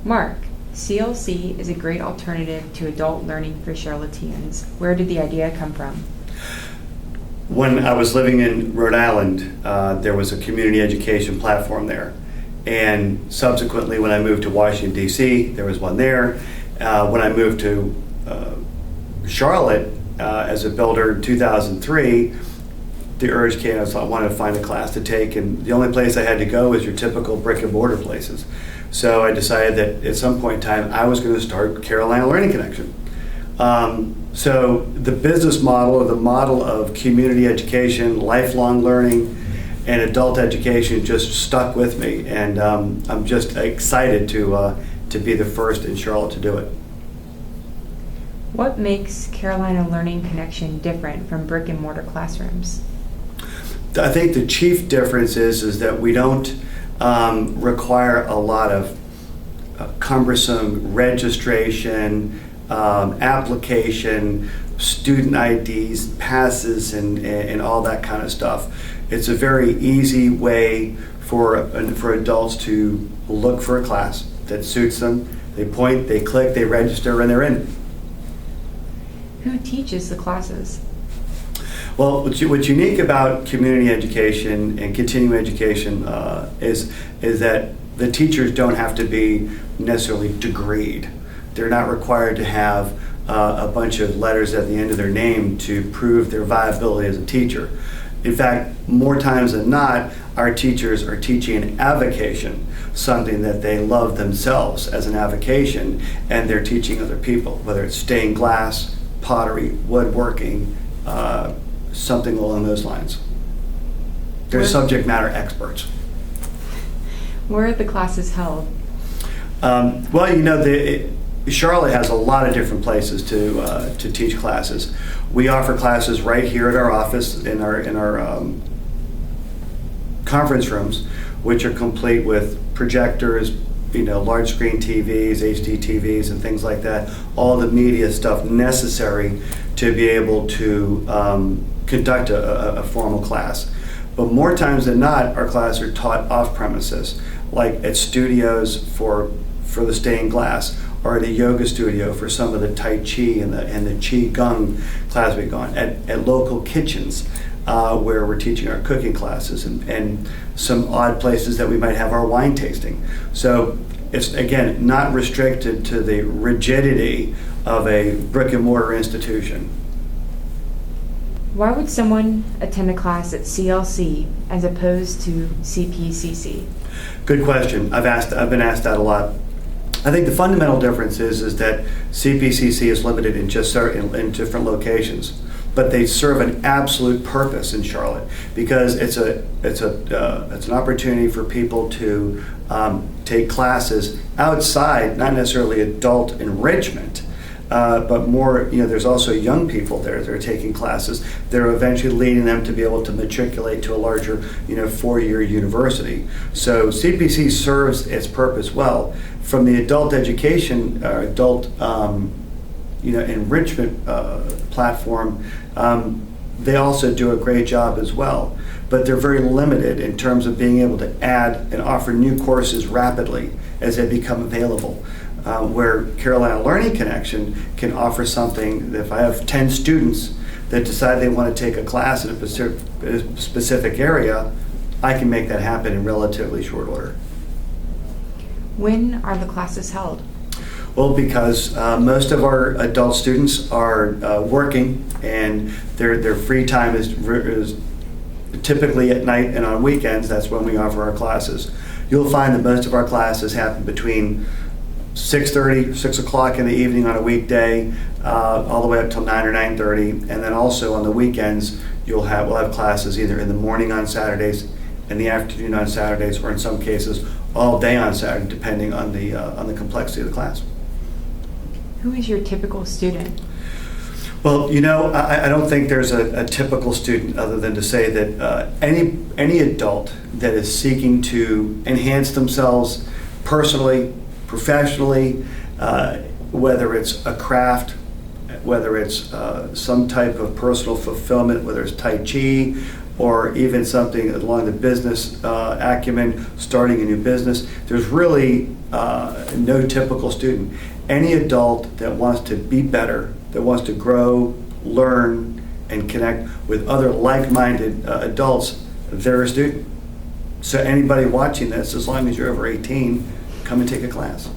Mark, CLC is a great alternative to adult learning for Charlotteans. Where did the idea come from? When I was living in Rhode Island, there was a community education platform there. And subsequently, when I moved to Washington, D.C., there was one there. When I moved to Charlotte as a builder in 2003, the urge came, I wanted to find a class to take, and the only place I had to go was your typical brick and mortar places. So I decided that at some point in time, I was going to start Carolina Learning Connection. So the business model, or the model of community education, lifelong learning, and adult education just stuck with me, and I'm just excited to be the first in Charlotte to do it. What makes Carolina Learning Connection different from brick and mortar classrooms? I think the chief difference is that we don't require a lot of cumbersome registration, application, student IDs, passes, and all that kind of stuff. It's a very easy way for adults to look for a class that suits them. They point, they click, they register, and they're in. Who teaches the classes? Well, what's unique about community education and continuing education is that the teachers don't have to be necessarily degreed. They're not required to have a bunch of letters at the end of their name to prove their viability as a teacher. In fact, more times than not, our teachers are teaching an avocation, something that they love themselves as an avocation, and they're teaching other people, whether it's stained glass, pottery, woodworking, something along those lines. They're subject matter experts. Where are the classes held? Well, you know, Charlotte has a lot of different places to teach classes. We offer classes right here at our office in our conference rooms, which are complete with projectors, you know, large screen TVs, HD TVs, and things like that. All the media stuff necessary to be able to conduct a formal class. But more times than not, our classes are taught off premises, like at studios for the stained glass, or at a yoga studio for some of the Tai Chi and the Qi Gong class we've gone, at local kitchens where we're teaching our cooking classes, and some odd places that we might have our wine tasting. So it's, again, not restricted to the rigidity of a brick and mortar institution. Why would someone attend a class at CLC as opposed to CPCC? Good question. I've been asked that a lot. I think the fundamental difference is that CPCC is limited in just in different locations, but they serve an absolute purpose in Charlotte because it's an opportunity for people to take classes outside, not necessarily adult enrichment, but more, you know, there's also young people there that are taking classes. They're eventually leading them to be able to matriculate to a larger, you know, 4-year university. So CPC serves its purpose well. From the adult education, enrichment platform, they also do a great job as well. But they're very limited in terms of being able to add and offer new courses rapidly as they become available. Where Carolina Learning Connection can offer something that if I have 10 students that decide they want to take a class in a specific area, I can make that happen in relatively short order. When are the classes held? Well, because most of our adult students are working, and their free time is typically at night and on weekends. That's when we offer our classes. You'll find that most of our classes happen between 6:30, 6 o'clock in the evening on a weekday, all the way up till 9 or 9:30, and then also on the weekends we'll have classes either in the morning on Saturdays, in the afternoon on Saturdays, or in some cases all day on Saturday, depending on the complexity of the class. Who is your typical student? Well, you know, I don't think there's a typical student, other than to say that any adult that is seeking to enhance themselves personally, professionally, whether it's a craft, whether it's some type of personal fulfillment, whether it's Tai Chi, or even something along the business acumen, starting a new business. There's really no typical student. Any adult that wants to be better, that wants to grow, learn, and connect with other like-minded adults, they're a student. So anybody watching this, as long as you're over 18, come and take a class.